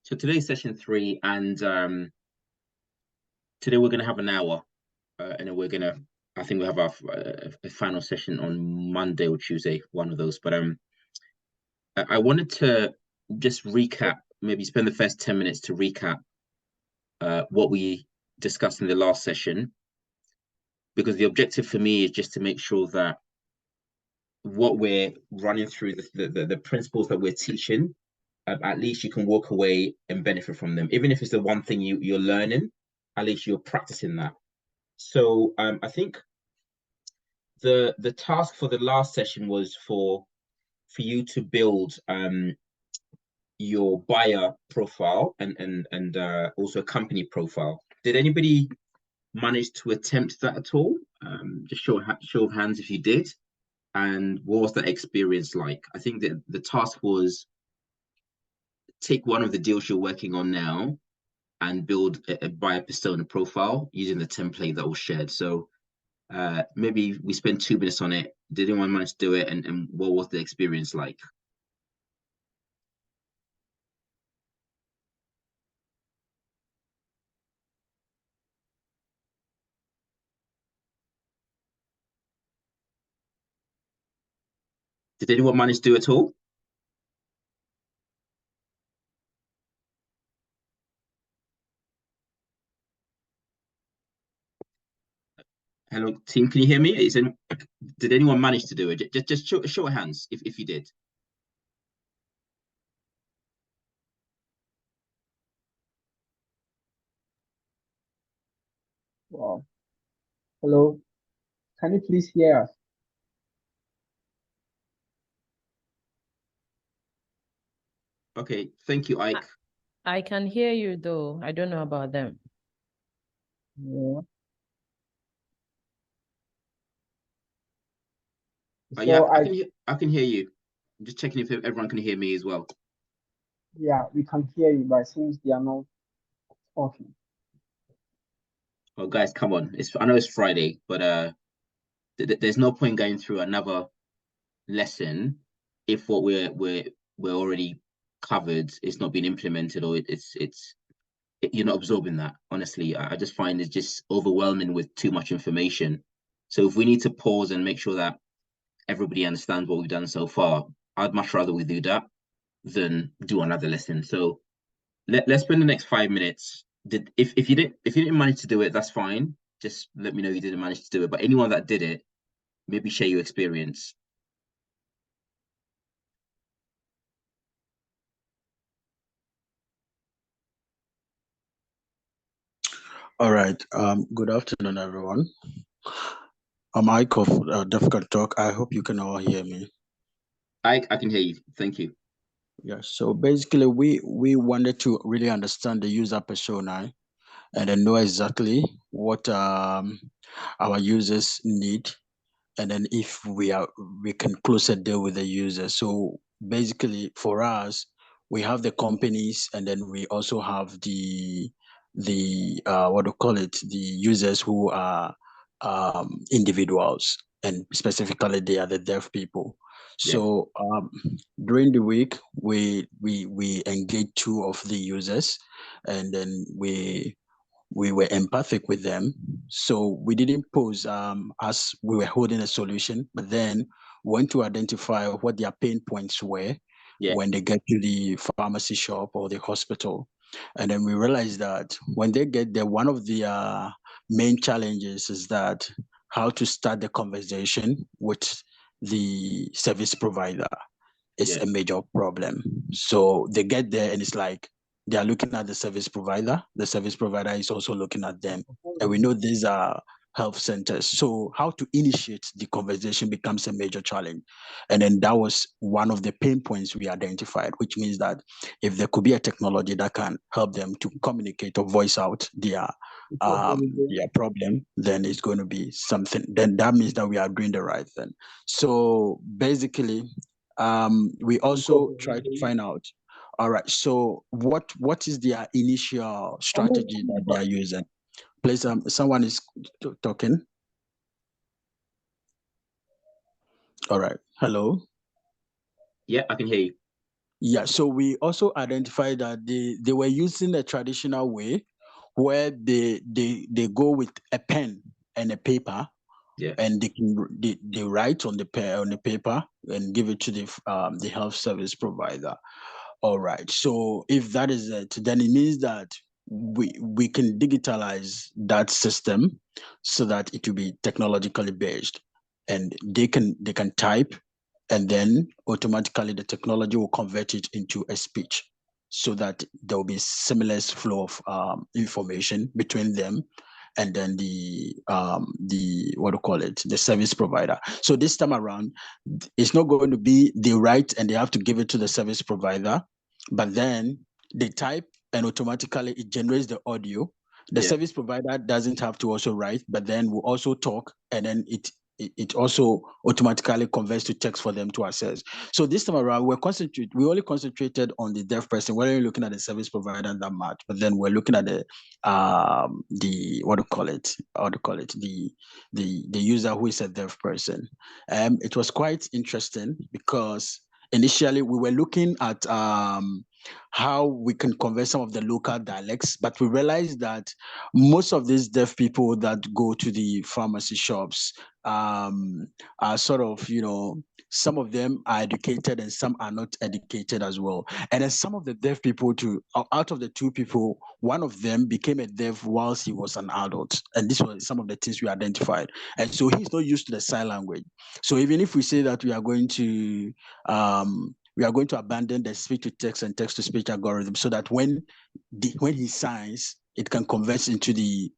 So today's session three, and today we're going to have an hour, and then I think we have our a final session on Monday or Tuesday, one of those. But I wanted to just recap, maybe spend the first 10 minutes to recap what we discussed in the last session, because the objective for me is just to make sure that what we're running through, the principles that we're teaching, at least you can walk away and benefit from them. Even if it's the one thing you're learning, at least you're practicing that. So I think the task for the last session was for you to build your buyer profile and also company profile. Did anybody manage to attempt that at all? Just show of hands if you did. And what was that experience like? I think that the task was take one of the deals you're working on now and build a buyer persona profile using the template that was shared. So maybe we spend 2 minutes on it. Did anyone manage to do it? And what was the experience like? Did anyone manage to do it at all? Hello, team. Can you hear me? Did anyone manage to do it? Just show of hands if you did. Wow. Hello. Can you please hear us? Okay, thank you, Ike. I can hear you though. I don't know about them. Yeah. Yeah, So I can hear you. I'm just checking if everyone can hear me as well. yeah, we can hear you, but since they are not talking. Oh, guys, come on. I know it's Friday, but there's no point going through another lesson if what we're already covered is not being implemented, or you're not absorbing that. Honestly, I just find it's just overwhelming with too much information. So if we need to pause and make sure that everybody understands what we've done so far, I'd much rather we do that than do another lesson. So let's spend the next 5 minutes. If you didn't manage to do it, that's fine. Just let me know you didn't manage to do it. But anyone that did it, maybe share your experience. All right. Good afternoon, everyone. I'm Michael of Difficult Talk. I hope you can all hear me. I can hear you. Thank you. Yeah. So basically, we wanted to really understand the user persona and then know exactly what our users need, and then if we can close a deal with the user. So basically, for us, we have the companies, and then we also have the what do you call it, the users who are individuals, and specifically they are the deaf people. So during the week, we engage two of the users, and then we were empathic with them. So we didn't pose as we were holding a solution, but then went to identify what their pain points were when they get to the pharmacy shop or the hospital. And then we realized that when they get there, one of the main challenges is that how to start the conversation with the service provider is a major problem. So they get there and it's like they are looking at the service provider. The service provider is also looking at them. And we know these are health centers. So how to initiate the conversation becomes a major challenge. And then that was one of the pain points we identified, which means that if there could be a technology that can help them to communicate or voice out their problem, then it's going to be something. Then that means that we are doing the right thing. So basically, we also try to find out, all right, so what is their initial strategy that they are using? Please, someone is talking. All right, hello. Yeah, I can hear you. Yeah, so we also identified that they were using a traditional way where they go with a pen and a paper, Yeah. and they write on the paper and give it to the health service provider. All right. So if that is it, then it means that we can digitalize that system so that it will be technologically based, and they can type, and then automatically the technology will convert it into a speech, so that there will be seamless flow of information between them and then the what do you call it, the service provider. So this time around, it's not going to be they write and they have to give it to the service provider, but then they type and automatically it generates the audio. The service provider doesn't have to also write, but then we'll also talk, and then it also automatically converts to text for them to access. So this time around, we only concentrated on the deaf person. We're only looking at the service provider that much, but then we're looking at the what do you call it? How do you call it? The user who is a deaf person. It was quite interesting because initially we were looking at how we can convert some of the local dialects, but we realized that most of these deaf people that go to the pharmacy shops are sort of, some of them are educated and some are not educated as well. And then some of the deaf people too, out of the two people, one of them became a deaf whilst he was an adult. And this was some of the things we identified. And so he's not used to the sign language. So even if we say that we are going to abandon the speech to text and text to speech algorithm, so that when he signs, it can convert into the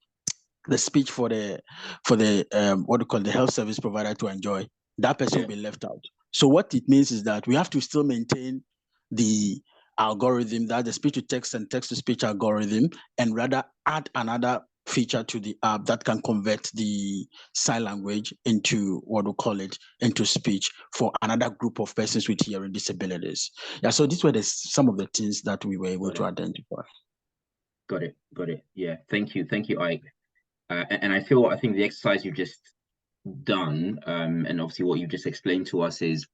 speech for the what do you call the health service provider to enjoy. That person will be left out. So what it means is that we have to still maintain the algorithm, that the speech to text and text to speech algorithm, and rather add another feature to the app that can convert the sign language into what we call it into speech for another group of persons with hearing disabilities. Yeah, so these were some of the things that we were able to identify. Got it. Yeah, thank you, Ike. And I think the exercise you've just done, and obviously what you've just explained to us, is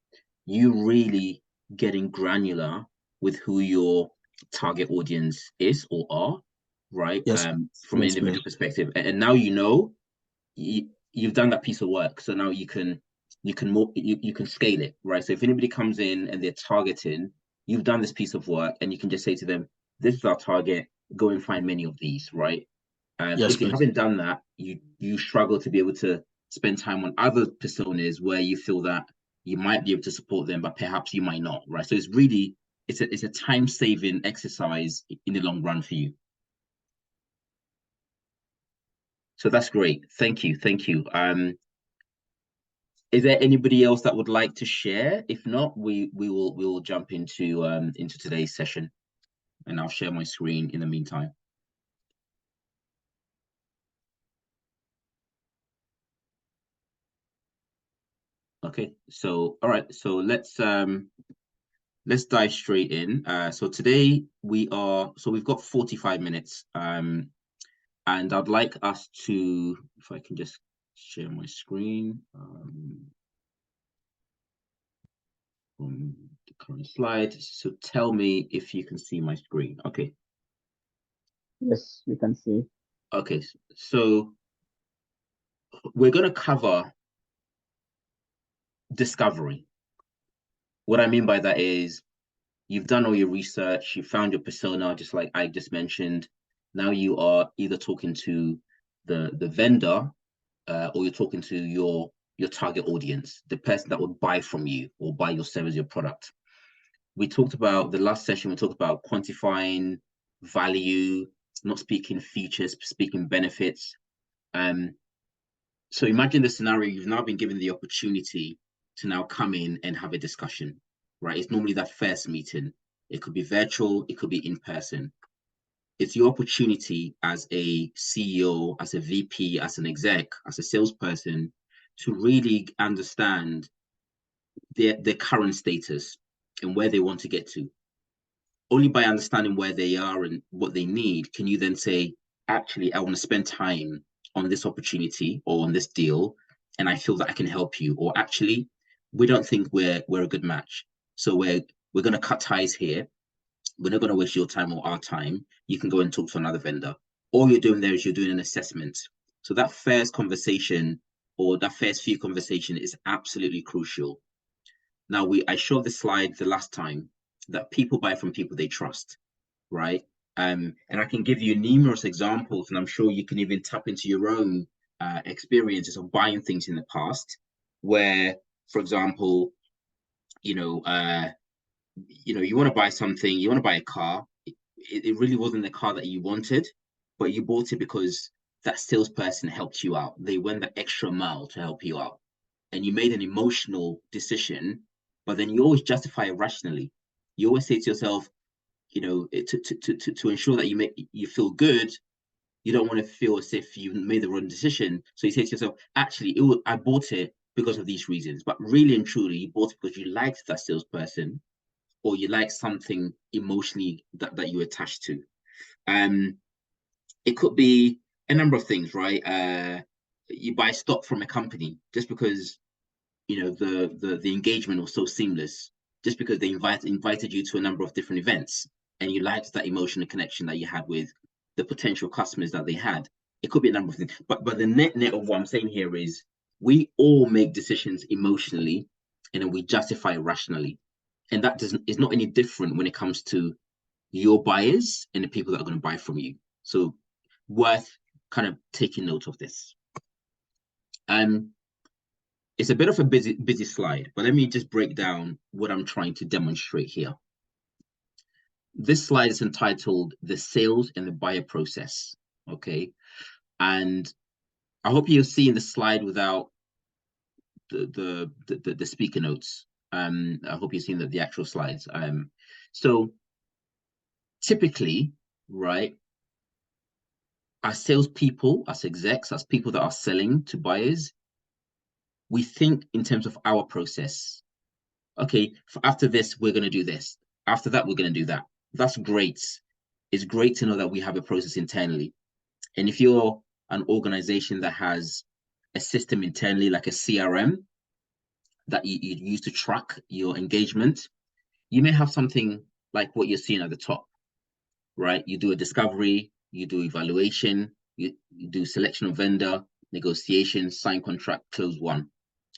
you really getting granular with who your target audience is or are, right? Yes. From an individual perspective, and now you've done that piece of work, so now you can scale it, right? So if anybody comes in and they're targeting, you've done this piece of work, and you can just say to them, "This is our target. Go and find many of these," right? If you haven't done that, you struggle to be able to spend time on other personas where you feel that you might be able to support them, but perhaps you might not, right? So it's a time-saving exercise in the long run for you. So that's great. Thank you. Is there anybody else that would like to share? If not, we will jump into today's session, and I'll share my screen in the meantime. Okay, so all right, so let's dive straight in. So today we've got 45 minutes, and I'd like us to, if I can just share my screen from the current slide. So tell me if you can see my screen. Okay. Yes, we can see. Okay, so we're going to cover discovery. What I mean by that is you've done all your research, you found your persona, just like I just mentioned. Now you are either talking to the vendor, or you're talking to your target audience, the person that would buy from you or buy your service, your product. We talked about the last session, we talked about quantifying value, not speaking features, speaking benefits. So imagine the scenario, you've now been given the opportunity to now come in and have a discussion, right? It's normally that first meeting. It could be virtual, it could be in person. It's your opportunity as a CEO, as a VP, as an exec, as a salesperson, to really understand their current status and where they want to get to. Only by understanding where they are and what they need can you then say, actually, I want to spend time on this opportunity or on this deal, and I feel that I can help you. Or actually, we don't think we're a good match, so we're going to cut ties here. We're not going to waste your time or our time. You can go and talk to another vendor. All you're doing there is you're doing an assessment. So that first conversation or that first few conversation is absolutely crucial. Now, I showed this slide the last time that people buy from people they trust, right? And I can give you numerous examples, and I'm sure you can even tap into your own experiences of buying things in the past, where, for example, you want to buy something, you want to buy a car. It really wasn't the car that you wanted, but you bought it because that salesperson helped you out. They went the extra mile to help you out, and you made an emotional decision, but then you always justify it rationally. You always say to yourself, to ensure that you feel good, you don't want to feel as if you made the wrong decision. So you say to yourself, actually, I bought it because of these reasons, but really and truly, you bought it because you liked that salesperson, or you like something emotionally that you attach to. It could be a number of things, right? You buy stock from a company just because the engagement was so seamless, just because they invited you to a number of different events and you liked that emotional connection that you had with the potential customers that they had. It could be a number of things, but the net of what I'm saying here is we all make decisions emotionally and then we justify it rationally. And that is not any different when it comes to your buyers and the people that are going to buy from you. So worth kind of taking note of this. It's a bit of a busy slide, but let me just break down what I'm trying to demonstrate here. This slide is entitled The Sales and the Buyer Process, okay? And I hope you're seeing the slide without the speaker notes. I hope you're seeing the actual slides. So typically, right, as salespeople, as execs, as people that are selling to buyers, we think in terms of our process. Okay, after this, we're going to do this. After that, we're going to do that. That's great. It's great to know that we have a process internally. And if you're an organization that has a system internally, like a CRM, that you use to track your engagement, you may have something like what you're seeing at the top, right? You do a discovery, you do evaluation, you do selection of vendor, negotiation, sign contract, close one.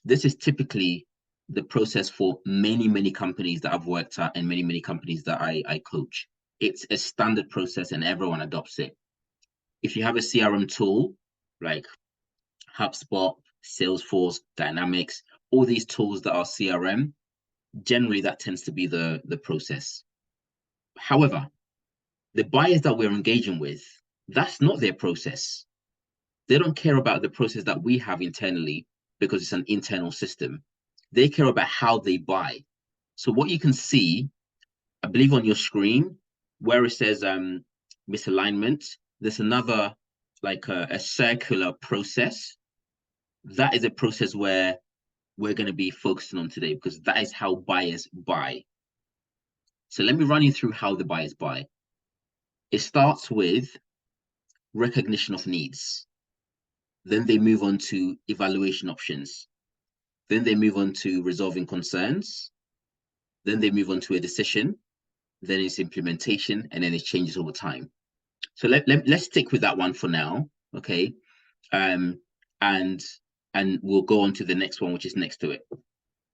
This is typically the process for many companies that I've worked at and many companies that I coach. It's a standard process and everyone adopts it. If you have a CRM tool like HubSpot, Salesforce, Dynamics, all these tools that are CRM, generally that tends to be the process. However, the buyers that we're engaging with, that's not their process. They don't care about the process that we have internally because it's an internal system. They care about how they buy. So what you can see, I believe on your screen, where it says misalignment, there's another, like a circular process. That is a process where we're going to be focusing on today, because that is how buyers buy. So let me run you through how the buyers buy. It starts with recognition of needs. Then they move on to evaluation options. Then they move on to resolving concerns. Then they move on to a decision. Then it's implementation, and then it changes over time. So let's stick with that one for now, okay? And we'll go on to the next one, which is next to it.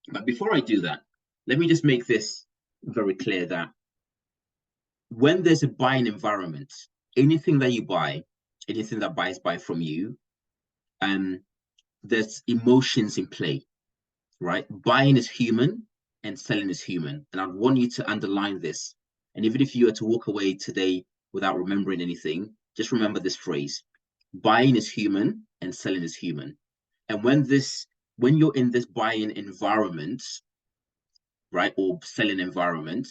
But before I do that, let me just make this very clear that when there's a buying environment, anything that you buy, anything that buyers buy from you, there's emotions in play, right? Buying is human and selling is human. And I want you to underline this. And even if you were to walk away today without remembering anything, just remember this phrase: buying is human and selling is human. And when you're in this buying environment, right, or selling environment,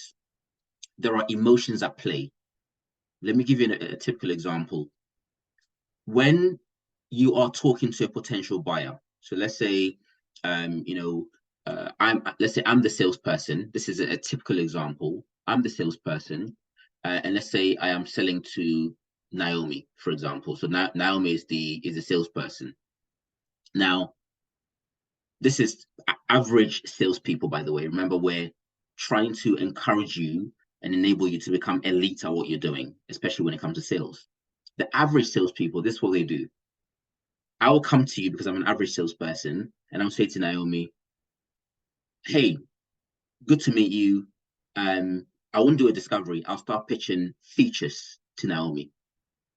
there are emotions at play. Let me give you a typical example. When you are talking to a potential buyer, so let's say, I'm the salesperson. This is a typical example. I'm the salesperson, and let's say I am selling to Naomi, for example. So Naomi is the salesperson. Now, this is average salespeople, by the way. Remember, we're trying to encourage you and enable you to become elite at what you're doing, especially when it comes to sales. The average salespeople, this is what they do. I will come to you because I'm an average salesperson, and I'll say to Naomi, hey, good to meet you. I won't do a discovery. I'll start pitching features to Naomi.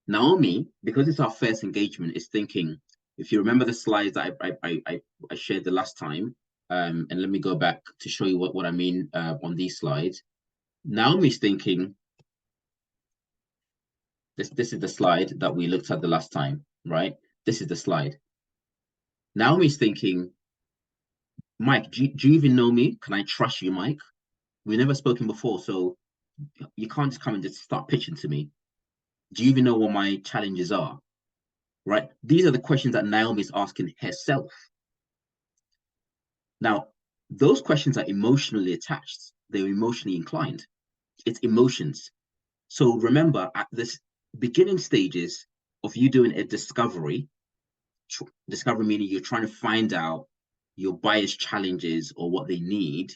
Naomi, because it's our first engagement, is thinking, if you remember the slides that I shared the last time, and let me go back to show you what I mean on these slides. Naomi's thinking, this is the slide that we looked at the last time, right? This is the slide. Naomi's thinking, Mike, do you even know me? Can I trust you, Mike? We've never spoken before, so you can't just come and just start pitching to me. Do you even know what my challenges are? Right? These are the questions that Naomi's asking herself. Now, those questions are emotionally attached. They're emotionally inclined. It's emotions. So remember, at this beginning stages of you doing a discovery meaning you're trying to find out your buyer's challenges or what they need,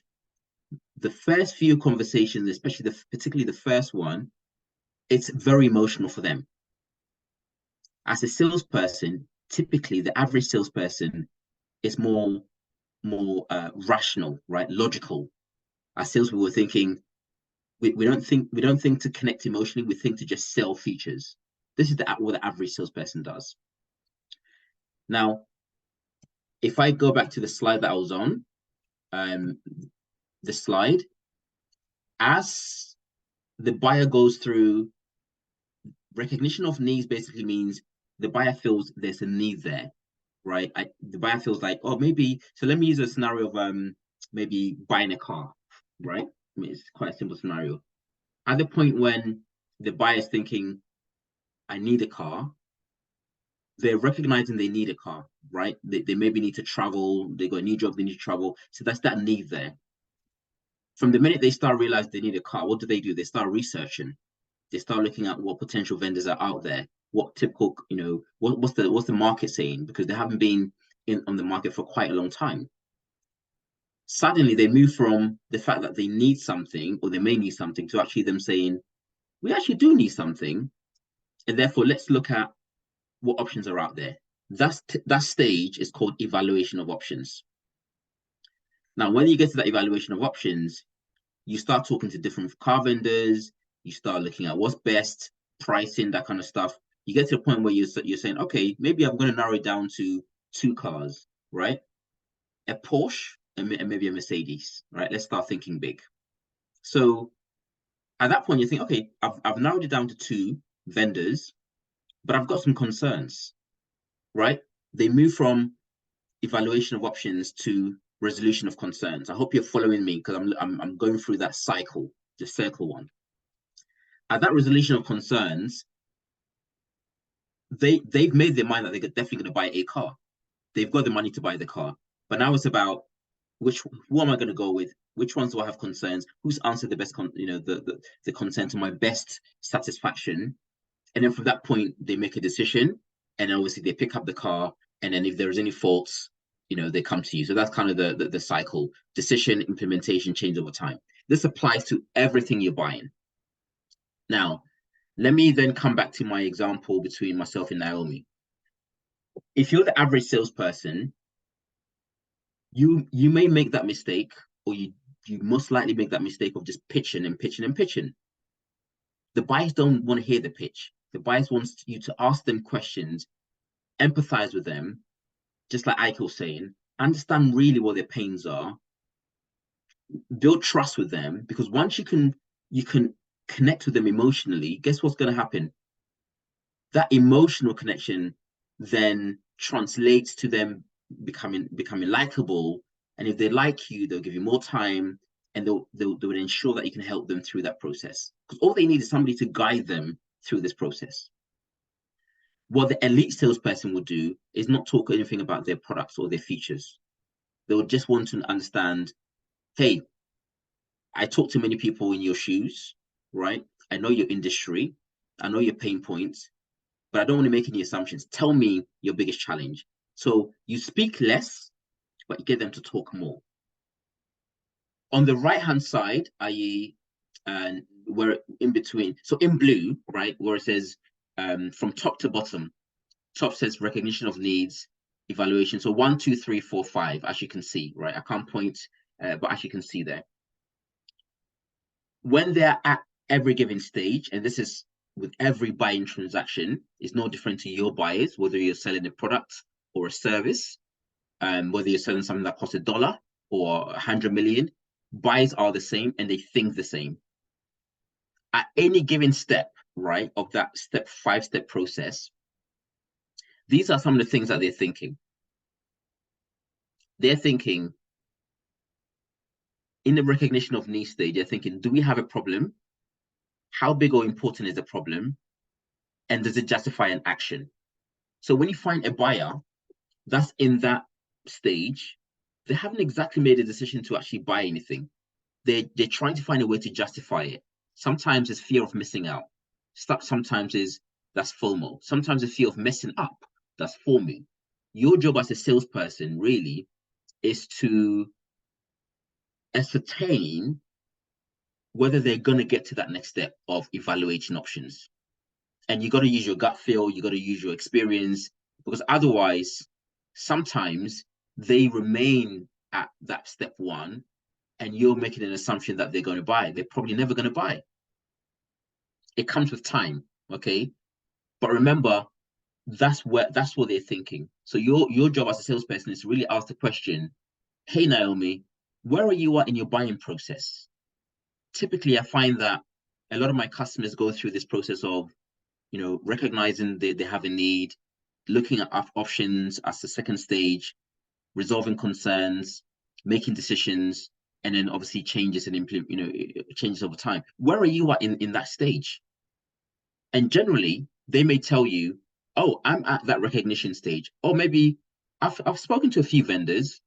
the first few conversations, especially particularly the first one, it's very emotional for them. As a salesperson, typically the average salesperson is more rational, right? Logical. As salespeople, we're thinking, we don't think to connect emotionally, we think to just sell features. This is what the average salesperson does. Now, if I go back to the slide that I was on, the slide, as the buyer goes through, recognition of needs basically means the buyer feels there's a need there, right? The buyer feels like, oh, maybe, so let me use a scenario of maybe buying a car, right? I mean, it's quite a simple scenario. At the point when the buyer is thinking, I need a car, they're recognizing they need a car, right? They maybe need to travel, they got a new job, they need to travel. So that's that need there. From the minute they start realizing they need a car, what do? They start researching. They start looking at what potential vendors are out there, what typical, what's the market saying, because they haven't been on the market for quite a long time. Suddenly they move from the fact that they need something or they may need something to actually them saying, we actually do need something, and therefore let's look at what options are out there. That stage is called evaluation of options. Now, when you get to that evaluation of options, you start talking to different car vendors, you start looking at what's best, pricing, that kind of stuff. You get to a point where you're saying, okay, maybe I'm going to narrow it down to 2 cars, right? A Porsche and maybe a Mercedes, right? Let's start thinking big. So at that point, you think, okay, I've narrowed it down to 2 vendors, but I've got some concerns, right? They move from evaluation of options to resolution of concerns. I hope you're following me because I'm going through that cycle, the circle one. At that resolution of concerns, they've made their mind that they're definitely going to buy a car. They've got the money to buy the car, but now it's about who am I going to go with? Which ones do I have concerns? Who's answered the best, the concern to my best satisfaction? And then from that point, they make a decision, and obviously they pick up the car. And then if there's any faults, they come to you. So that's kind of the cycle: decision, implementation, change over time. This applies to everything you're buying. Now, let me then come back to my example between myself and Naomi. If you're the average salesperson, you may make that mistake, or you most likely make that mistake of just pitching and pitching and pitching. The buyers don't want to hear the pitch. The buyers want you to ask them questions, empathize with them, just like Ike was saying, understand really what their pains are, build trust with them, because once you can connect with them emotionally, guess what's going to happen? That emotional connection then translates to them becoming likable, and if they like you, they'll give you more time, and they will ensure that you can help them through that process, because all they need is somebody to guide them through this process. What the elite salesperson will do is not talk anything about their products or their features. They will just want to understand, hey, I talk to many people in your shoes, right? I know your industry, I know your pain points, but I don't want to make any assumptions. Tell me your biggest challenge. So you speak less, but you get them to talk more. On the right-hand side, i.e., and where in between, so in blue, right, where it says from top to bottom, top says recognition of needs, evaluation. So 1, 2, 3, 4, 5, as you can see, right? I can't point, but as you can see there. When they're at every given stage, and this is with every buying transaction, is no different to your buyers, whether you're selling a product or a service, whether you're selling something that costs $1 or 100 million, buyers are the same and they think the same. At any given step, right, of that five-step process, these are some of the things that they're thinking. They're thinking, in the recognition of need stage, they're thinking, do we have a problem? How big or important is the problem? And does it justify an action? So when you find a buyer that's in that stage, they haven't exactly made a decision to actually buy anything. They're trying to find a way to justify it. Sometimes it's fear of missing out. Sometimes that's FOMO. Sometimes it's fear of messing up. That's FOMO. Your job as a salesperson really is to ascertain whether they're going to get to that next step of evaluating options. And you got to use your gut feel, you got to use your experience, because otherwise, sometimes they remain at that step one and you're making an assumption that they're going to buy. They're probably never going to buy. It comes with time, okay? But remember, that's what they're thinking. So your job as a salesperson is to really ask the question, hey, Naomi, where are you at in your buying process? Typically, I find that a lot of my customers go through this process of, recognizing they have a need, looking at options as the second stage, resolving concerns, making decisions, and then obviously changes and changes over time. Where are you at in that stage? And generally, they may tell you, oh, I'm at that recognition stage. Or maybe I've spoken to a few vendors.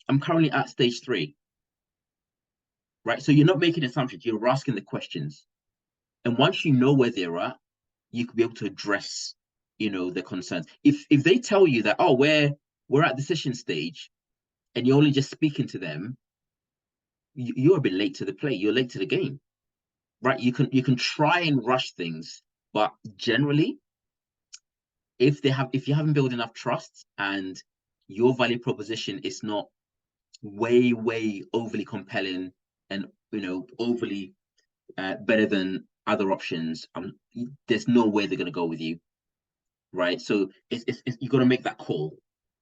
I'm currently at stage 3. Right? So you're not making assumptions, you're asking the questions. And once you know where they're at, you could be able to address, the concerns. If they tell you that, oh, we're at decision stage, and you're only just speaking to them, you're a bit late to the play. You're late to the game, right? You can try and rush things, but generally, if you haven't built enough trust and your value proposition is not way overly compelling and overly better than other options, there's no way they're going to go with you, right? So it's you got to make that call.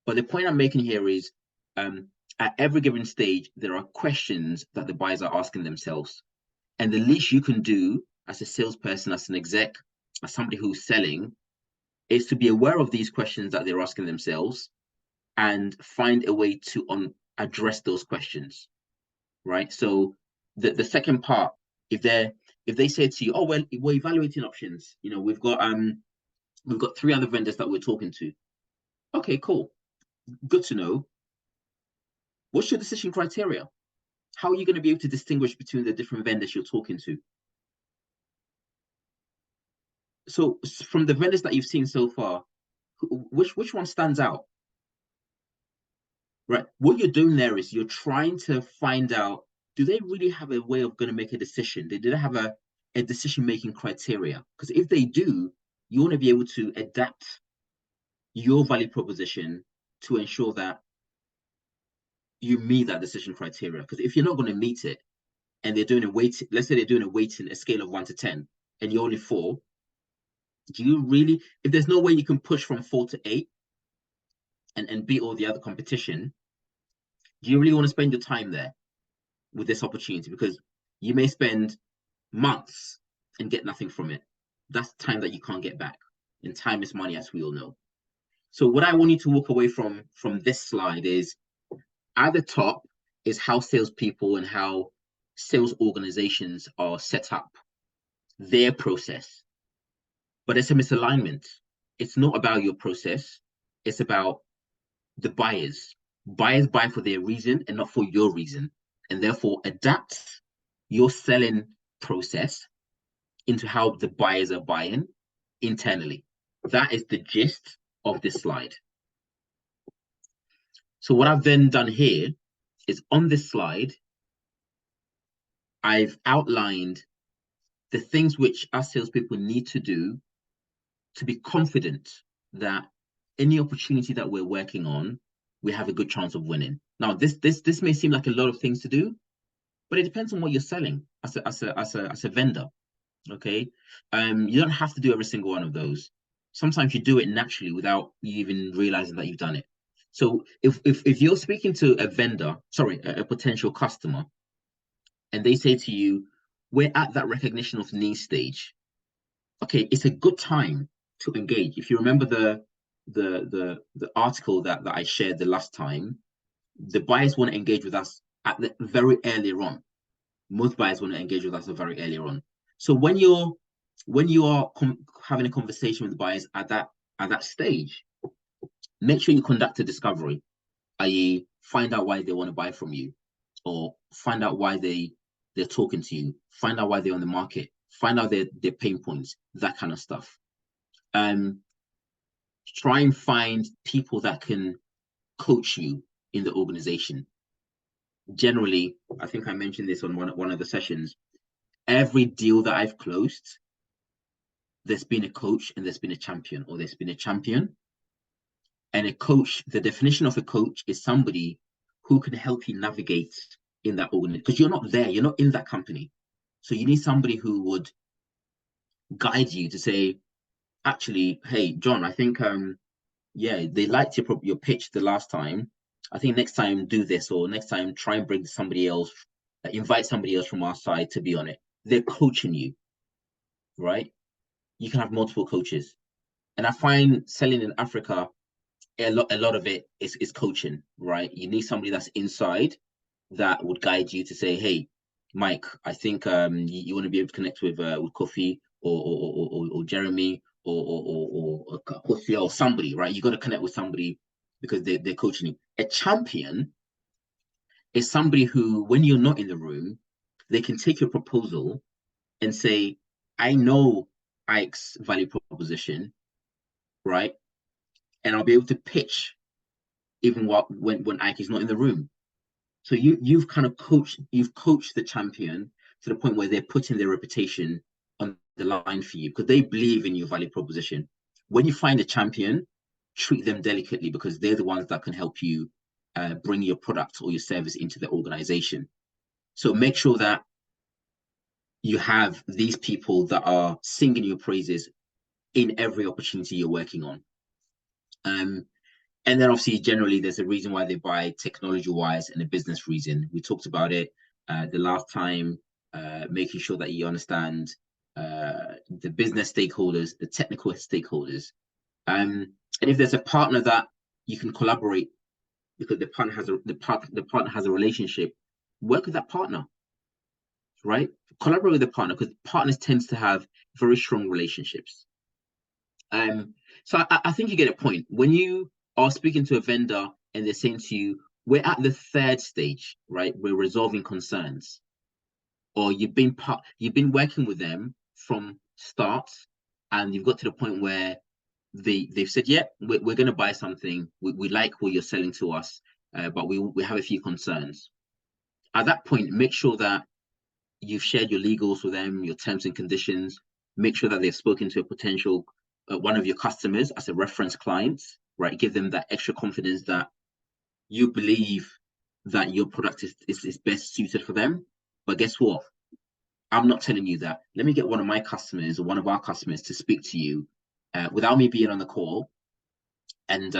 But the point I'm making here is, at every given stage, there are questions that the buyers are asking themselves, and the least you can do as a salesperson, as an exec, as somebody who's selling, is to be aware of these questions that they're asking themselves and find a way to address those questions, right? So the second part, if they say to you, oh, well, we're evaluating options, we've got 3 other vendors that we're talking to. Okay, cool. Good to know. What's your decision criteria? How are you going to be able to distinguish between the different vendors you're talking to? So from the vendors that you've seen so far, which one stands out? Right. What you're doing there is you're trying to find out, do they really have a way of going to make a decision? Do they have a decision-making criteria? Because if they do, you want to be able to adapt your value proposition to ensure that you meet that decision criteria. Because if you're not going to meet it and they're doing let's say they're doing a scale of 1 to 10 and you're only 4, do you really, if there's no way you can push from 4 to 8 and beat all the other competition, do you really want to spend your time there with this opportunity? Because you may spend months and get nothing from it. That's time that you can't get back. And time is money, as we all know. So what I want you to walk away from this slide is, at the top is how salespeople and how sales organizations are set up, their process. But it's a misalignment. It's not about your process. It's about the buyers. Buyers buy for their reason and not for your reason. And therefore adapt your selling process into how the buyers are buying internally. That is the gist of this slide. So what I've then done here is, on this slide, I've outlined the things which us salespeople need to do to be confident that any opportunity that we're working on, we have a good chance of winning. Now, this may seem like a lot of things to do, but it depends on what you're selling as a vendor. Okay, you don't have to do every single one of those. Sometimes you do it naturally without you even realizing that you've done it. So if you're speaking to a vendor, sorry, a potential customer, and they say to you, we're at that recognition of need stage, okay, it's a good time to engage. If you remember the article that I shared the last time, the buyers want to engage with us at the very earlier on. Most buyers want to engage with us very earlier on. So when you are having a conversation with the buyers at that stage, make sure you conduct a discovery, i.e., find out why they want to buy from you, or find out why they're talking to you, find out why they're on the market, find out their pain points, that kind of stuff. Try and find people that can coach you in the organization. Generally, I think I mentioned this on one of the sessions, every deal that I've closed, there's been a coach and there's been a champion, or there's been a champion. And a coach, the definition of a coach is somebody who can help you navigate in that organization, because you're not there, you're not in that company. So you need somebody who would guide you to say, actually, hey, John, I think, yeah, they liked your pitch the last time. I think next time do this, or next time try and bring somebody else, invite somebody else from our side to be on it. They're coaching you, right? You can have multiple coaches. And I find selling in Africa, a lot of it is coaching, right? You need somebody that's inside that would guide you to say, hey, Mike, I think you want to be able to connect with Kofi or Jeremy or Kofi or somebody, right? You got to connect with somebody because they're coaching you. A champion is somebody who, when you're not in the room, they can take your proposal and say, I know Ike's value proposition, right? And I'll be able to pitch even when Ike is not in the room. So you've kind of coached the champion to the point where they're putting their reputation on the line for you because they believe in your value proposition. When you find a champion, treat them delicately because they're the ones that can help you bring your product or your service into the organization. So make sure that you have these people that are singing your praises in every opportunity you're working on. And then obviously, generally, there's a reason why they buy technology-wise and a business reason. We talked about it the last time, making sure that you understand the business stakeholders, the technical stakeholders. And if there's a partner that you can collaborate because the partner has a relationship, work with that partner, right? Collaborate with the partner because partners tend to have very strong relationships. So I think you get a point. When you are speaking to a vendor and they're saying to you, we're at the third stage, right? We're resolving concerns. Or you've been working with them from start and you've got to the point where they've said, yeah, we're going to buy something. We like what you're selling to us, but we have a few concerns. At that point, make sure that you've shared your legals with them, your terms and conditions. Make sure that they've spoken to a potential one of your customers as a reference client, right? Give them that extra confidence that you believe that your product is best suited for them. But guess what? I'm not telling you that. Let me get one of my customers or one of our customers to speak to you without me being on the call, and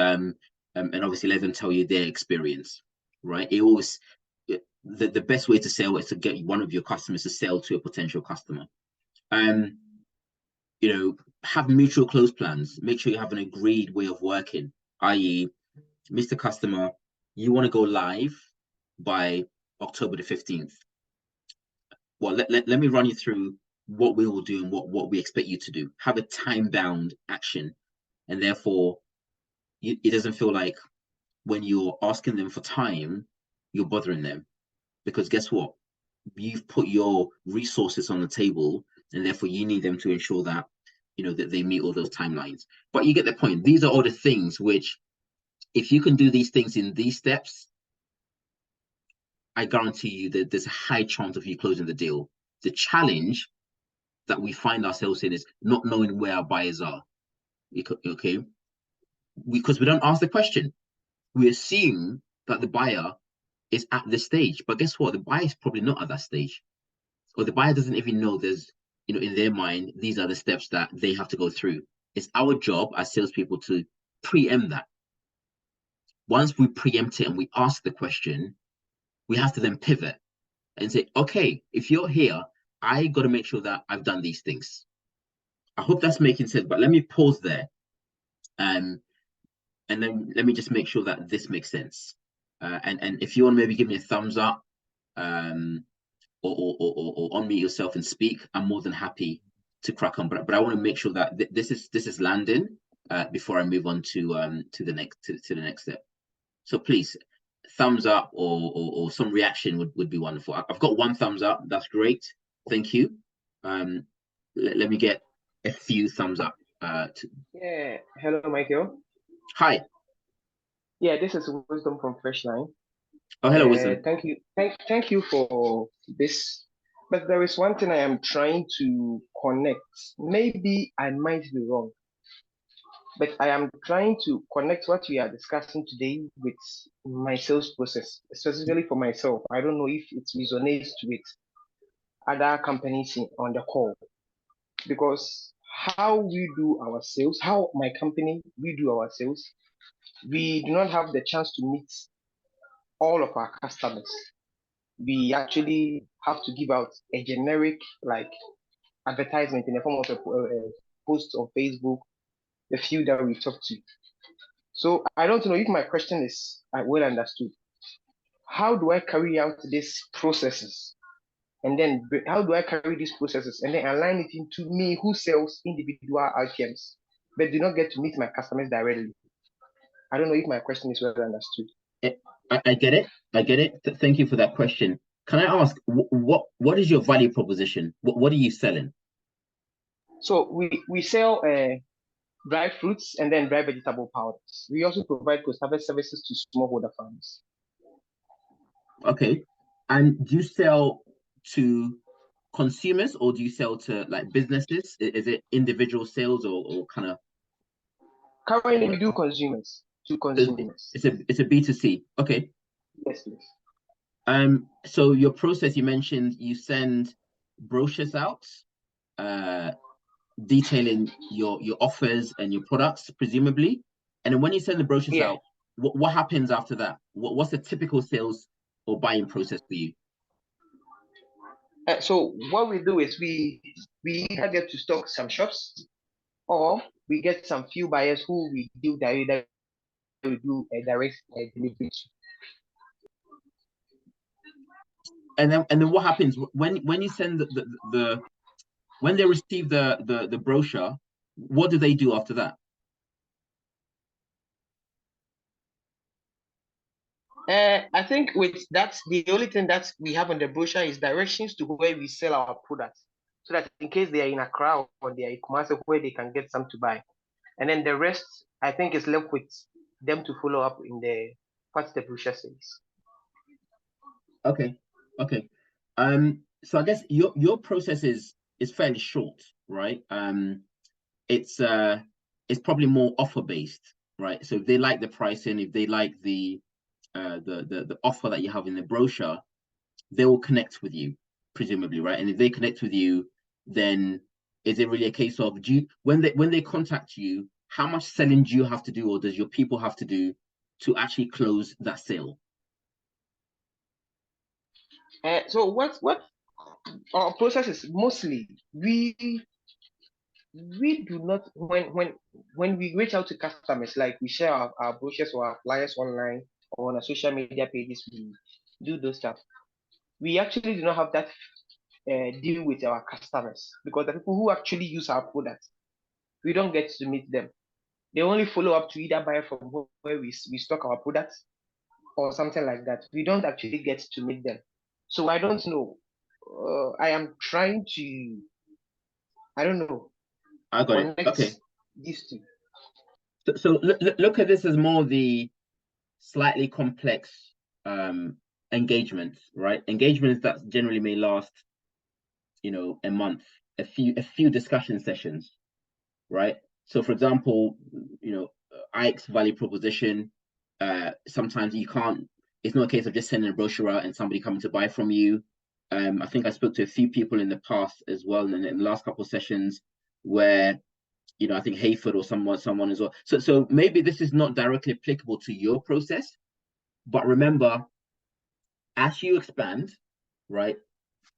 obviously let them tell you their experience, right? The best way to sell is to get one of your customers to sell to a potential customer. Have mutual close plans. Make sure you have an agreed way of working, i.e., Mr. Customer, you want to go live by October the 15th. Well, let me run you through what we will do and what we expect you to do. Have a time-bound action, and therefore it doesn't feel like when you're asking them for time, you're bothering them. Because guess what? You've put your resources on the table, and therefore you need them to ensure that that they meet all those timelines. But you get the point. These are all the things which, if you can do these things in these steps, I guarantee you that there's a high chance of you closing the deal. The challenge that we find ourselves in is not knowing where our buyers are. Okay, because we don't ask the question. We assume that the buyer is at this stage, but guess what? The buyer is probably not at that stage, or the buyer doesn't even know there's, in their mind, these are the steps that they have to go through. It's our job as salespeople to preempt that. Once we preempt it and we ask the question, we have to then pivot and say, okay, if you're here, I got to make sure that I've done these things. I hope that's making sense, but let me pause there. And then let me just make sure that this makes sense. And if you want to maybe give me a thumbs up, or unmute yourself and speak, I'm more than happy to crack on. But I want to make sure that this is landing before I move on to the next step. So please, thumbs up or some reaction would be wonderful. I've got one thumbs up. That's great. Thank you. Let me get a few thumbs up. Yeah. Hello, Michael. Hi. Yeah, this is Wisdom from Freshline. Oh, hello, Wisdom. Thank you. Thank you for this. But there is one thing I am trying to connect. Maybe I might be wrong. But I am trying to connect what we are discussing today with my sales process, specifically for myself. I don't know if it resonates with other companies on the call. Because how we do our sales, how my company, we do our sales, we do not have the chance to meet all of our customers. We actually have to give out a generic advertisement in the form of a post on Facebook, the few that we talk to. So I don't know if my question is well understood. How do I carry out these processes? And then how do I carry these processes and then align it into me who sells individual items, but do not get to meet my customers directly? I don't know if my question is well understood. I get it. I get it. Thank you for that question. Can I ask, what is your value proposition? What are you selling? So we sell dry fruits and then dry vegetable powders. We also provide post-harvest services to smallholder farmers. Okay. And do you sell to consumers or do you sell to businesses? Is it individual sales or kind of? Currently, we do consumers to consumers. It's a B2C. Okay. Yes, please. So your process, you mentioned you send brochures out, detailing your offers and your products, presumably. And then when you send the brochures out, what happens after that? What's the typical sales or buying process for you? So what we do is we either get to stock some shops, or we get some few buyers who we do direct. We do a direct delivery. And then what happens when you send when they receive the brochure? What do they do after that? I think with that, the only thing that we have on the brochure is directions to where we sell our products, so that in case they are in Accra or they are in Kumasi, where they can get some to buy, and then the rest I think is left with them to follow up in what the brochure says. Okay. So I guess your process is fairly short, right? It's probably more offer based, right? So if they like the pricing, if they like the offer that you have in the brochure, they will connect with you, presumably, right? And if they connect with you, then is it really a case of when they contact you, how much selling do you have to do, or does your people have to do to actually close that sale? So what our process is mostly we do not when we reach out to customers, like we share our brochures or our flyers online or on our social media pages, we do those stuff. We actually do not have that deal with our customers, because the people who actually use our products, we don't get to meet them. They only follow up to either buy from where we stock our products or something like that. We don't actually get to meet them. So I don't know. I am trying to, I don't know. I got it. Okay. These two. So look at this as more the slightly complex engagement, right? Engagements that generally may last, a month, a few discussion sessions, right? So for example, Ike's value proposition, sometimes you can't, it's not a case of just sending a brochure out and somebody coming to buy from you. I think I spoke to a few people in the past as well, and in the last couple of sessions where, I think Hayford or someone as well. So maybe this is not directly applicable to your process, but remember, as you expand, right?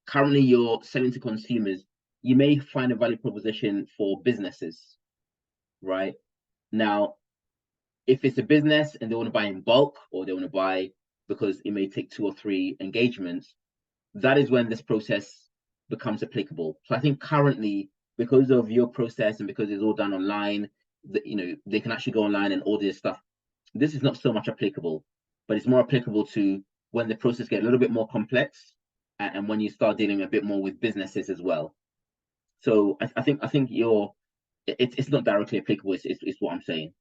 Currently you're selling to consumers, you may find a value proposition for businesses, right? Now, if it's a business and they want to buy in bulk, or they want to buy because it may take 2 or 3 engagements, that is when this process becomes applicable. So I think currently, because of your process and because it's all done online, they can actually go online and order this stuff. This is not so much applicable, but it's more applicable to when the process gets a little bit more complex, and when you start dealing a bit more with businesses as well. So I think it's not directly applicable. It's what I'm saying.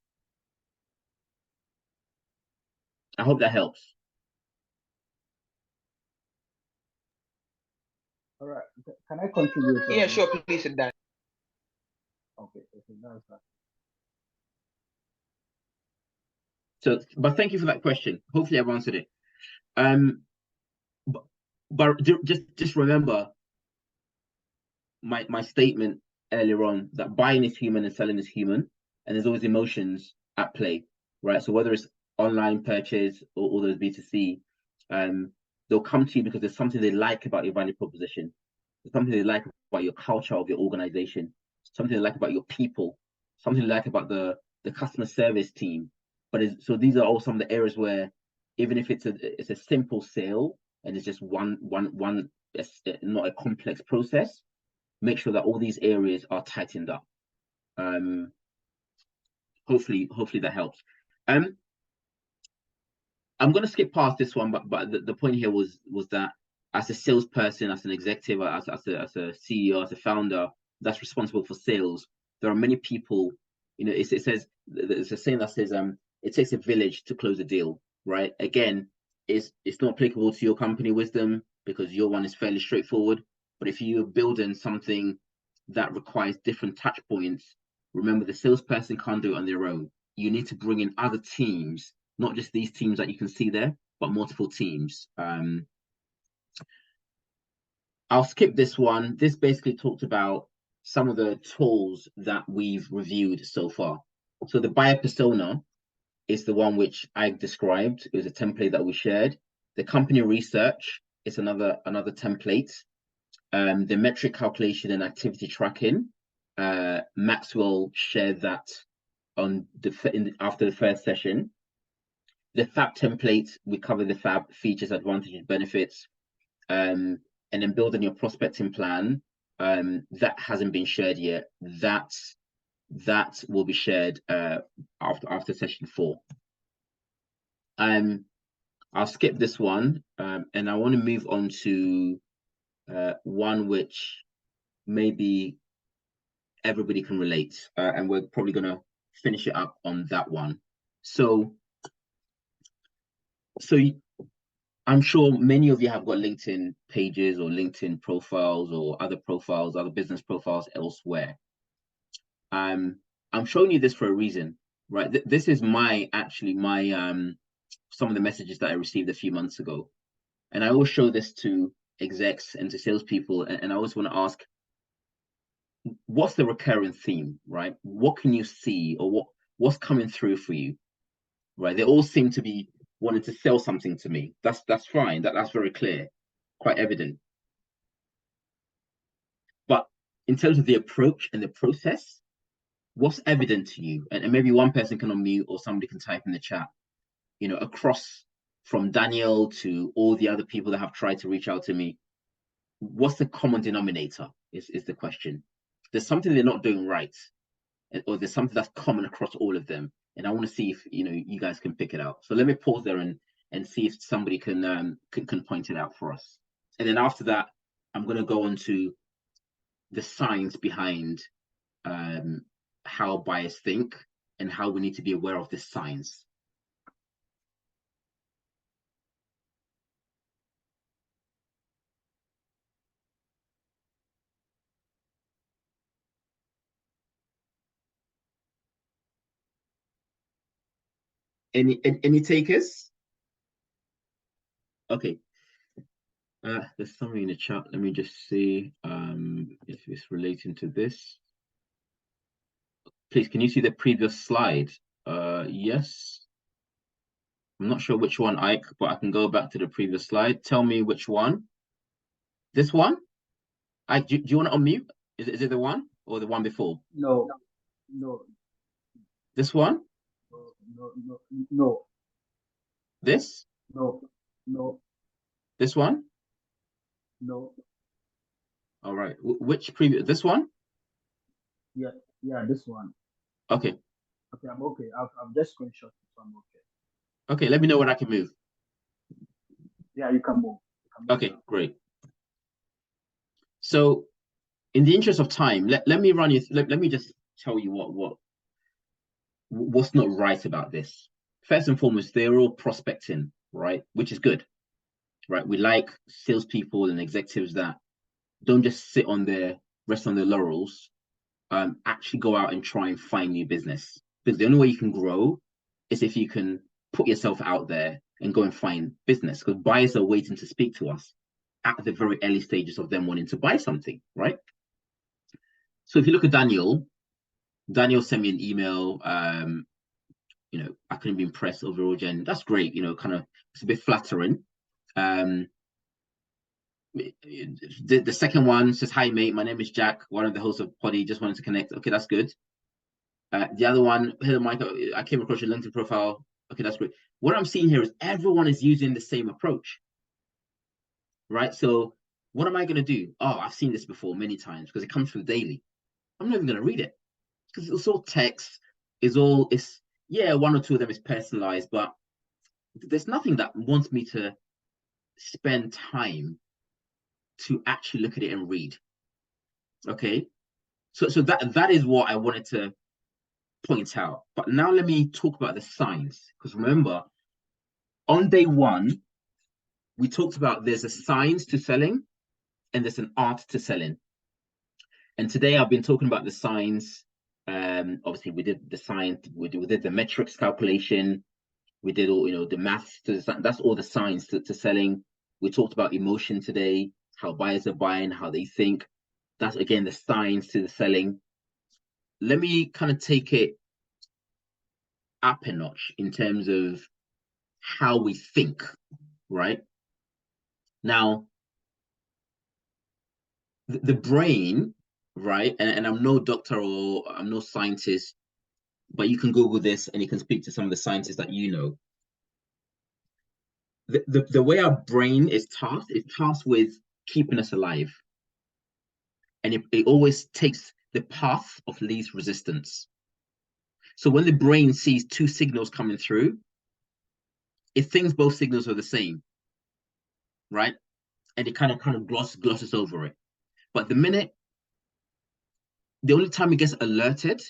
I hope that helps. All right. Can I contribute? Yeah, sure, please, Dan. Okay, that's that. So, but thank you for that question. Hopefully I've answered it. But just remember my statement earlier on, that buying is human and selling is human, and there's always emotions at play, right? So whether it's online purchase or those B2C, they'll come to you because there's something they like about your value proposition. There's something they like about your culture of your organization, something they like about your people, something they like about the customer service team. So these are all some of the areas where, even if it's a simple sale and it's just one, not a complex process, make sure that all these areas are tightened up. Hopefully that helps. I'm going to skip past this one, but the point here was that as a salesperson, as an executive, as a CEO, as a founder that's responsible for sales, there are many people. It says, there's a saying that says, it takes a village to close a deal, right? Again, it's not applicable to your company wisdom because your one is fairly straightforward. But if you're building something that requires different touch points, remember, the salesperson can't do it on their own. You need to bring in other teams, not just these teams that you can see there, but multiple teams. I'll skip this one. This basically talked about some of the tools that we've reviewed so far. So the buyer persona is the one which I described. It was a template that we shared. The company research is another template. The metric calculation and activity tracking, Maxwell shared that on after the first session. The FAB template, we covered the FAB features, advantages, benefits, and then building your prospecting plan. That hasn't been shared yet. That will be shared after session 4. I'll skip this one, and I want to move on to one which maybe everybody can relate, and we're probably going to finish it up on that one. So I'm sure many of you have got LinkedIn pages or LinkedIn profiles or other business profiles elsewhere. I'm showing you this for a reason, right? This is my some of the messages that I received a few months ago. And I always show this to execs and to salespeople, and I always want to ask, what's the recurring theme, right? What can you see, or what's coming through for you, right? They all seem to be wanting to sell something to me. That's fine. That's very clear, quite evident. But in terms of the approach and the process, what's evident to you? And maybe one person can unmute, or somebody can type in the chat, across from Daniel to all the other people that have tried to reach out to me, what's the common denominator is the question. There's something they're not doing right, or there's something that's common across all of them. And I want to see if you guys can pick it out. So let me pause there and see if somebody can point it out for us. And then after that, I'm going to go on to the science behind how buyers think and how we need to be aware of this science. Any takers? Okay. There's something in the chat. Let me just see if it's relating to this. Please, can you see the previous slide? Yes. I'm not sure which one, Ike, but I can go back to the previous slide. Tell me which one. This one? Ike, do you want to unmute? Is it the one or the one before? No, no, This one? no, This? no, no, This one? no. All right. Which previous? This one? Yeah, this one. Okay. Okay, I'm okay. I've just screenshot it, so I'm okay. Okay, let me know when I can move. Yeah, you can move. Okay, great. So, in the interest of time, let me run you. Let me just tell you what's not right about this. First and foremost, they're all prospecting, right? Which is good, right? We like salespeople and executives that don't just rest on their laurels, actually go out and try and find new business. Because the only way you can grow is if you can put yourself out there and go and find business. Because buyers are waiting to speak to us at the very early stages of them wanting to buy something, right? So if you look at Daniel sent me an email. I couldn't be impressed overall, Jen. That's great. Kind of, it's a bit flattering. The second one says, "Hi, mate. My name is Jack, one of the hosts of Poddy. Just wanted to connect." Okay, that's good. The other one, "Hello, Michael. I came across your LinkedIn profile." Okay, that's great. What I'm seeing here is everyone is using the same approach, right? So what am I going to do? Oh, I've seen this before many times because it comes through daily. I'm not even going to read it because it's all text. Yeah, one or two of them is personalized, but there's nothing that wants me to spend time to actually look at it and read. Okay, so that is what I wanted to point out. But now let me talk about the signs, because remember, on day one, we talked about there's a science to selling and there's an art to selling. And today I've been talking about the signs. Obviously, we did the science, we did the metrics calculation, we did all the maths to that's all the signs to selling. We talked about emotion today, how buyers are buying, how they think. That's again the signs to the selling. Let me kind of take it up a notch in terms of how we think, right? Now, the brain, right? And I'm no doctor or I'm no scientist, but you can Google this and you can speak to some of the scientists that you know. The way our brain is tasked with keeping us alive. And it always takes the path of least resistance. So when the brain sees two signals coming through, it thinks both signals are the same, right? And it kind of glosses over it. But the only time it gets alerted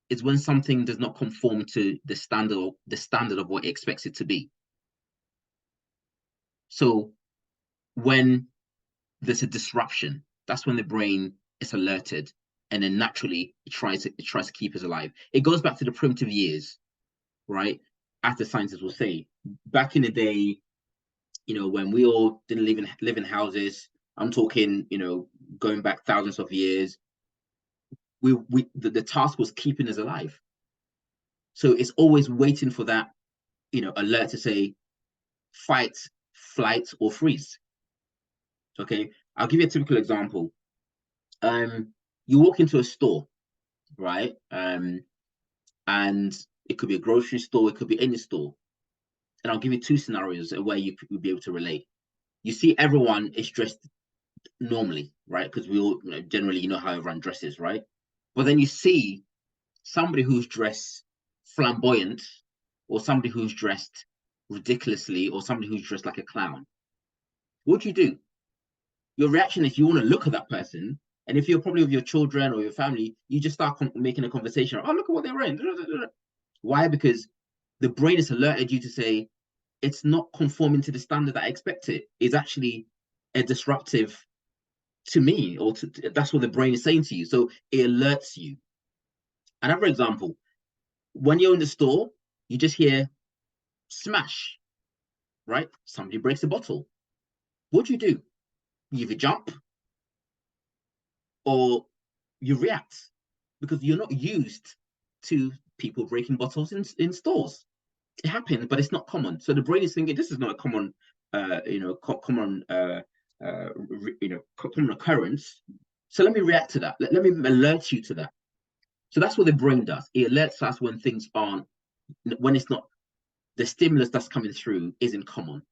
is when something does not conform to the standard of what it expects it to be. So when there's a disruption, that's when the brain is alerted, and then naturally it tries to keep us alive. It goes back to the primitive years, right? As the scientists will say, back in the day, when we all didn't live in houses. I'm talking, going back thousands of years. The task was keeping us alive. So it's always waiting for that, alert to say, fight, flight, or freeze. Okay, I'll give you a typical example. You walk into a store, right? And it could be a grocery store, it could be any store. And I'll give you two scenarios where you could be able to relate. You see everyone is dressed normally, right? Because we all generally how everyone dresses, right? But then you see somebody who's dressed flamboyant, or somebody who's dressed ridiculously, or somebody who's dressed like a clown. What do you do? Your reaction is you want to look at that person, and if you're probably with your children or your family, you just start making a conversation. Oh, look at what they're wearing. Why? Because the brain is alerted you to say it's not conforming to the standard that I expected. It's actually a disruptive to me, or that's what the brain is saying to you. So it alerts you. Another example, when you're in the store, you just hear smash, right? Somebody breaks a bottle. What do? You either jump or you react, because you're not used to people breaking bottles in stores. It happens, but it's not common. So the brain is thinking this is not a common, common occurrence. So let me react to that. Let me alert you to that. So that's what the brain does. It alerts us when things aren't, when it's not, the stimulus that's coming through isn't common.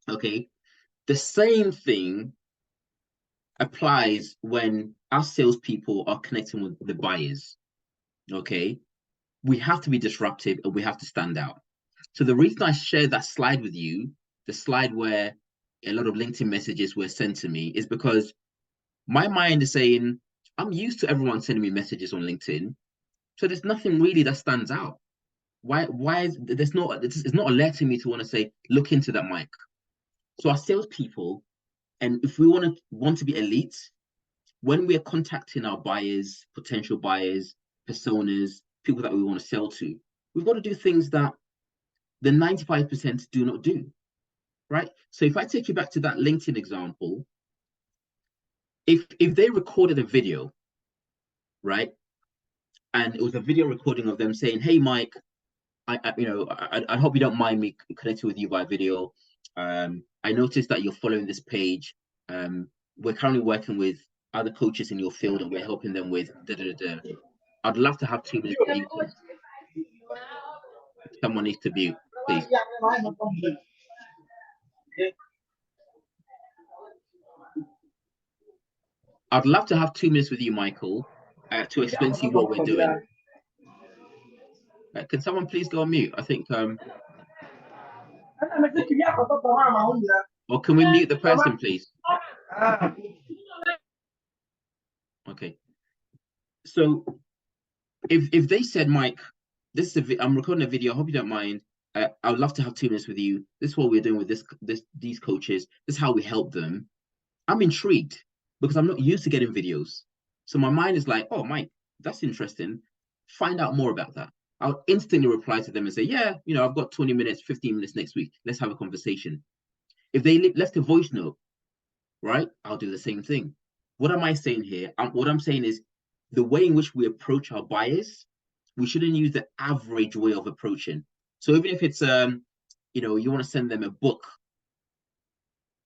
Okay. The same thing applies when our salespeople are connecting with the buyers. Okay. We have to be disruptive and we have to stand out. So the reason I shared that slide with you, the slide where a lot of LinkedIn messages were sent to me, is because my mind is saying, I'm used to everyone sending me messages on LinkedIn. So there's nothing really that stands out. Why is there's not, it's not alerting me to want to say, look into that, Mike. So our salespeople, and if we want to be elite, when we are contacting our buyers, potential buyers, personas, people that we want to sell to, we've got to do things that the 95% do not do, right? So if I take you back to that LinkedIn example, if they recorded a video, right, and it was a video recording of them saying, hey, Mike, I hope you don't mind me connecting with you via video. I noticed that you're following this page. We're currently working with other coaches in your field and we're helping them with da. I'd love to have 2 minutes with you. Someone needs to mute, please. I'd love to have 2 minutes with you, Michael, to explain to you what we're doing. Can someone please go on mute? I think, or can we mute the person, please? Okay. So if they said, Mike, this is I'm recording a video, I hope you don't mind. I would love to have 2 minutes with you. This is what we're doing with these coaches. This is how we help them. I'm intrigued because I'm not used to getting videos. So my mind is like, oh, Mike, that's interesting. Find out more about that. I'll instantly reply to them and say, yeah, I've got 20 minutes, 15 minutes next week. Let's have a conversation. If they left a voice note, right, I'll do the same thing. What am I saying here? What I'm saying is the way in which we approach our buyers, we shouldn't use the average way of approaching. So even if it's, you want to send them a book,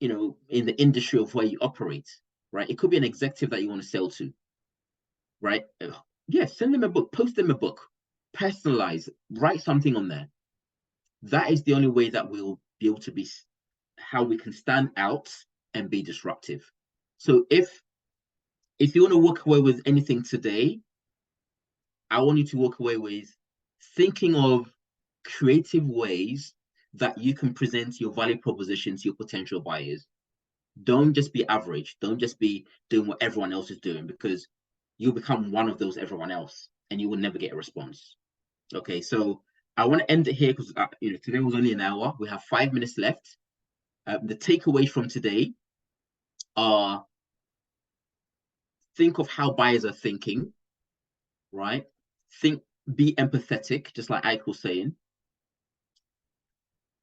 in the industry of where you operate, right? It could be an executive that you want to sell to, right? Yeah, send them a book, post them a book, personalize, write something on there. That is the only way that we'll be able to be, how we can stand out and be disruptive. So if you want to walk away with anything today, I want you to walk away with thinking of creative ways that you can present your value proposition to your potential buyers. Don't just be average. Don't just be doing what everyone else is doing, because you'll become one of those everyone else and you will never get a response. Okay, so I want to end it here because today was only an hour. We have 5 minutes left. The takeaways from today are, think of how buyers are thinking, right? Be empathetic, just like Ike was saying.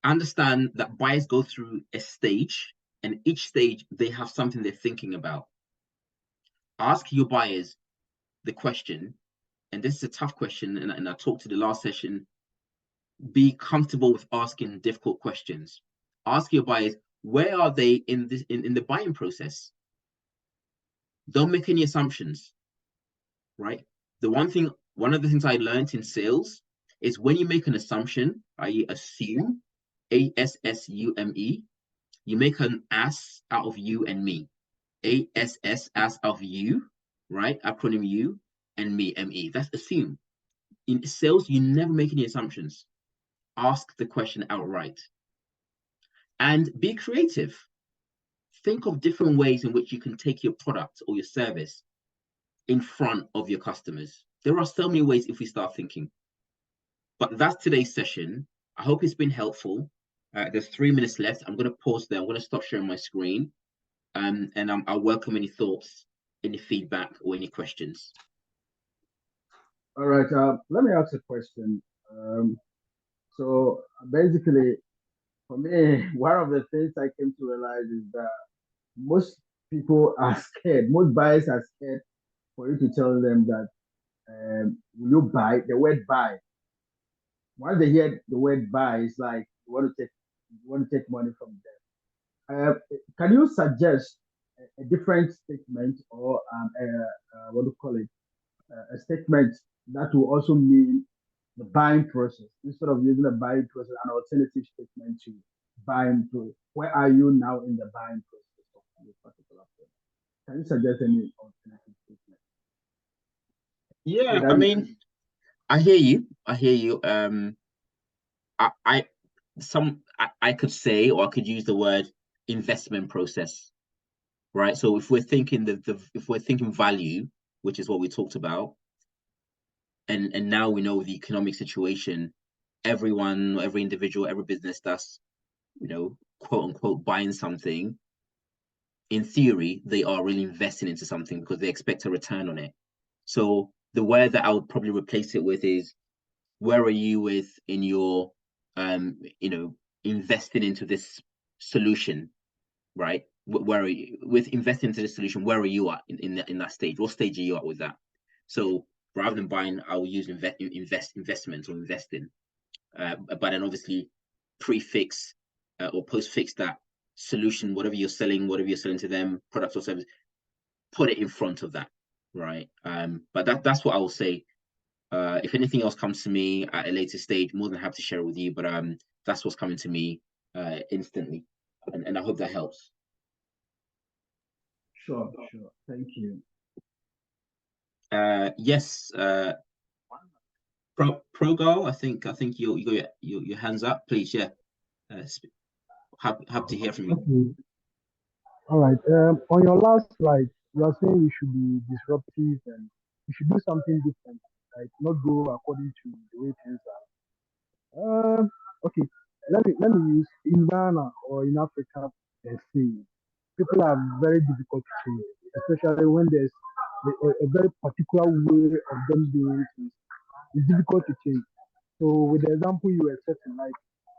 Understand that buyers go through a stage, and each stage they have something they're thinking about. Ask your buyers the question, and this is a tough question, and I talked to the last session, be comfortable with asking difficult questions. Ask your buyers, where are they in the buying process? Don't make any assumptions, right? One of the things I learned in sales is when you make an assumption, i.e. assume, ASSUME, you make an ass out of you and me. ASS, ass of you, right? Acronym U, and me, ME. That's assume. In sales, you never make any assumptions. Ask the question outright. And be creative. Think of different ways in which you can take your product or your service in front of your customers. There are so many ways if we start thinking. But that's today's session. I hope it's been helpful. There's 3 minutes left. I'm going to pause there. I'm going to stop sharing my screen. And I'll welcome any thoughts, any feedback, or any questions. All right. Let me ask a question. So basically, for me, one of the things I came to realize is that most people are scared. Most buyers are scared for you to tell them that will you buy the word buy. Once they hear the word buy, it's like you want to take money from them. Can you suggest a different statement or what do you call it? A statement that will also mean the buying process instead of using a buying process, an alternative statement to buying process. Where are you now in the buying process of this particular product? Can you suggest any alternative statement? So Yeah, that I you mean, can, I hear you. I hear you. I I could say, or I could use the word investment process, right? So if we're thinking the if we're thinking value, which is what we talked about, and now we know the economic situation, everyone, every individual, every business that's, quote unquote buying something, in theory, they are really investing into something because they expect a return on it. So the word that I would probably replace it with is, where are you with in your investing into this solution, right? Where are you with investing into the solution? Where are you at in that stage? What stage are you at with that? So rather than buying, I will use investment or investing, but then obviously prefix or postfix that solution, whatever you're selling to them, product or service, put it in front of that, right? But that's what I will say. If anything else comes to me at a later stage, more than happy to share it with you. But that's what's coming to me instantly, and I hope that helps. sure, sure. Thank you. Yes, Progal, I think you got your hands up, please. Yeah, happy to hear from you. Okay, all right. On your last slide, you are saying we should be disruptive and we should do something different, like not go according to the way things are. Okay, let me use in Ghana or in Africa, per se, people are very difficult to change, especially when there's a very particular way of them doing things. It's difficult to change. So with the example you were setting, like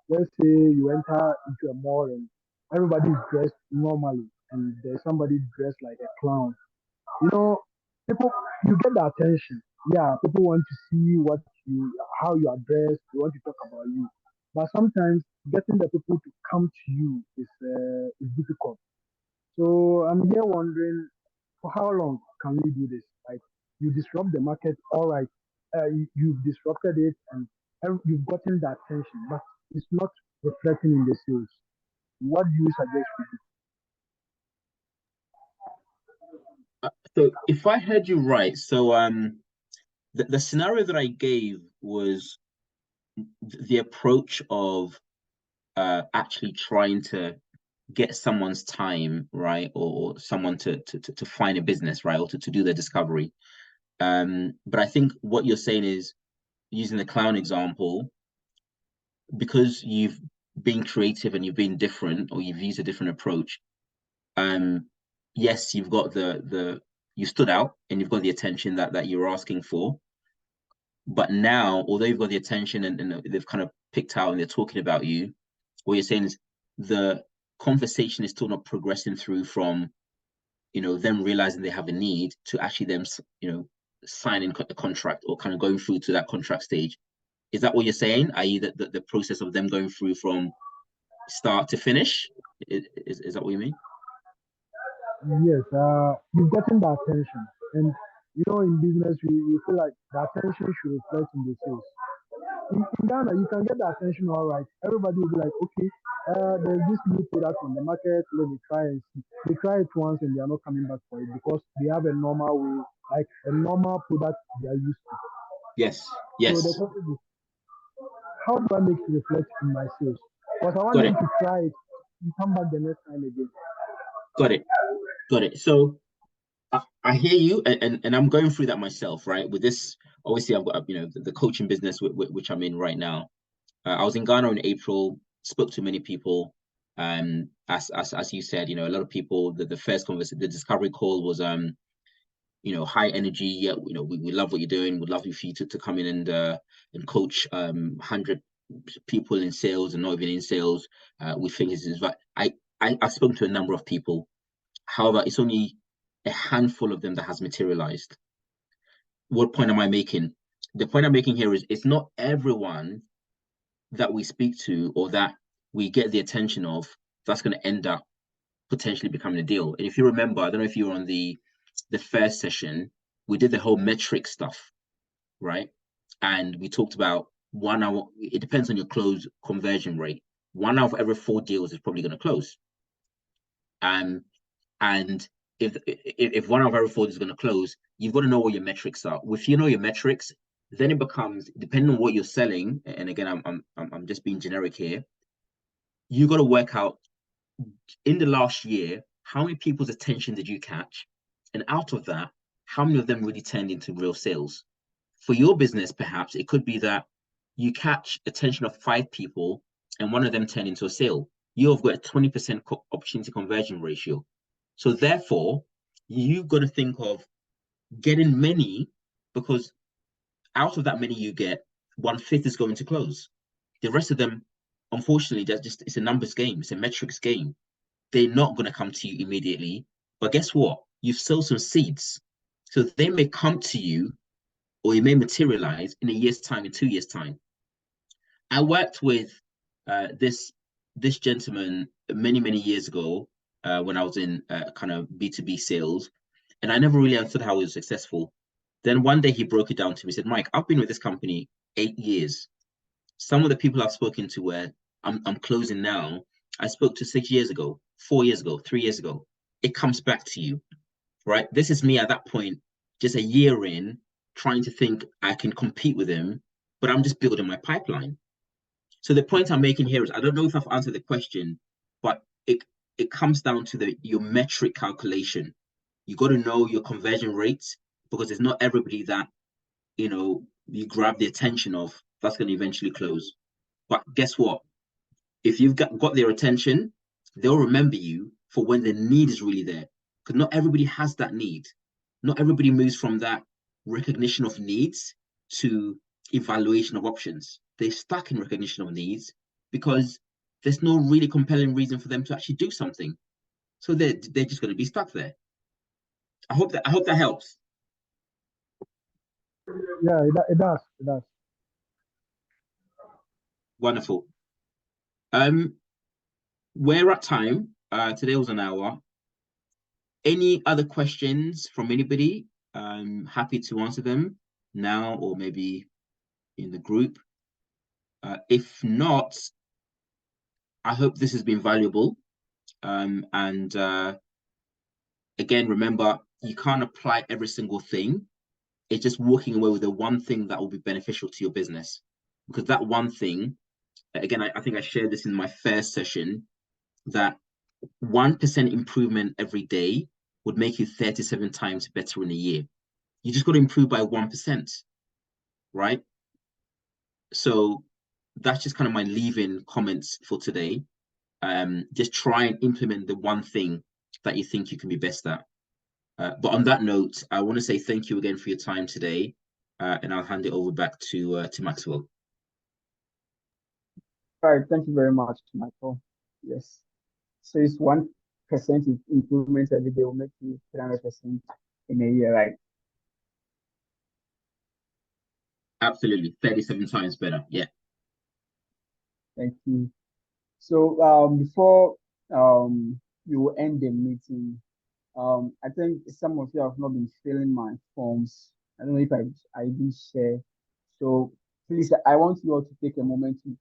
let's say you enter into a mall and everybody is dressed normally and there's somebody dressed like a clown. You know, people you get the attention. Yeah, people want to see how you are dressed, they want to talk about you. But sometimes getting the people to come to you is difficult. So I'm here wondering for how long can we do this? Like you disrupt the market, all right. You've disrupted it and you've gotten the attention, but it's not reflecting in the sales. What do you suggest we do? So if I heard you right, so the scenario that I gave was the approach of actually trying to get someone's time, right, or someone to find a business, right, or to do their discovery. But I think what you're saying is, using the clown example, because you've been creative and you've been different, or you've used a different approach. Yes, you've got you stood out and you've got the attention that you're asking for. But now, although you've got the attention and they've kind of picked out and they're talking about you, what you're saying is the conversation is still not progressing through from, them realizing they have a need to actually them, signing a contract or kind of going through to that contract stage. Is that what you're saying? I.e., the process of them going through from start to finish? Is that what you mean? Yes, you've gotten the attention. And in business, we feel like the attention should reflect in the sales. In Ghana, you can get the attention all right. Everybody will be like, okay, there's this new product on the market. Let me try and see. They try it once and they are not coming back for it because they have a normal way, like a normal product they are used to. Yes. So the Yes. question is, how do I make it reflect in my sales? Because I want Got them it. to try it and come back the next time again. Got it. Got it. So I hear you, and I'm going through that myself, right? With this, obviously, I've got the coaching business which I'm in right now. I was in Ghana in April, spoke to many people. As you said, a lot of people. The first conversation, the discovery call was high energy. Yeah, we love what you're doing. We'd love for you to come in and coach 100 people in sales and not even in sales, we think this is right. I've spoken to a number of people. However, it's only a handful of them that has materialized. What point am I making? The point I'm making here is it's not everyone that we speak to or that we get the attention of that's going to end up potentially becoming a deal. And if you remember, I don't know if you were on the first session, we did the whole metric stuff, right? And we talked about 1 hour. It depends on your close conversion rate. 1 out of every 4 deals is probably going to close. And if 1 out of every 4 is going to close, you've got to know what your metrics are. If you know your metrics, then it becomes, depending on what you're selling. And again, I'm just being generic here. You got to work out in the last year, how many people's attention did you catch? And out of that, how many of them really turned into real sales? For your business, perhaps it could be that you catch attention of 5 people and 1 of them turned into a sale. You've got a 20% opportunity conversion ratio. So therefore, you've got to think of getting many, because out of that many you get, 1/5 is going to close. The rest of them, unfortunately, it's a numbers game. It's a metrics game. They're not going to come to you immediately. But guess what? You've sowed some seeds. So they may come to you, or it may materialize in a year's time, in 2 years' time. I worked with this gentleman many years ago when I was in kind of B2B sales, and I never really understood how he was successful. Then one day he broke it down to me. He said, Mike, I've been with this company 8 years. Some of the people I've spoken to where I'm closing now, I spoke to 6 years ago, 4 years ago, 3 years ago. It comes back to you, right? This is me at that point, just a year in, trying to think I can compete with him, but I'm just building my pipeline. So the point I'm making here is, I don't know if I've answered the question, but it comes down to your metric calculation. You got to know your conversion rates, because it's not everybody that, you grab the attention of that's going to eventually close. But guess what? If you've got their attention, they'll remember you for when the need is really there. Because not everybody has that need. Not everybody moves from that recognition of needs to evaluation of options. They're stuck in recognition of needs because there's no really compelling reason for them to actually do something. So they're just going to be stuck there. I hope that helps. Yeah, it does. It does. Wonderful. We're at time. Today was an hour. Any other questions from anybody? I'm happy to answer them now or maybe in the group. If not, I hope this has been valuable. And again, remember, you can't apply every single thing. It's just walking away with the one thing that will be beneficial to your business. Because that one thing, again, I think I shared this in my first session, that 1% improvement every day would make you 37 times better in a year. You just got to improve by 1%, right? So that's just kind of my leave-in comments for today. Just try and implement the one thing that you think you can be best at. But on that note, I want to say thank you again for your time today, and I'll hand it over back to Maxwell. All right, thank you very much, Michael. Yes. So it's 1% improvement every day will make you 300% in a year, right? Absolutely, 37 times better. Yeah. Thank you. So before you will end the meeting, I think some of you have not been filling my forms. I don't know if I did share. So please, I want you all to take a moment to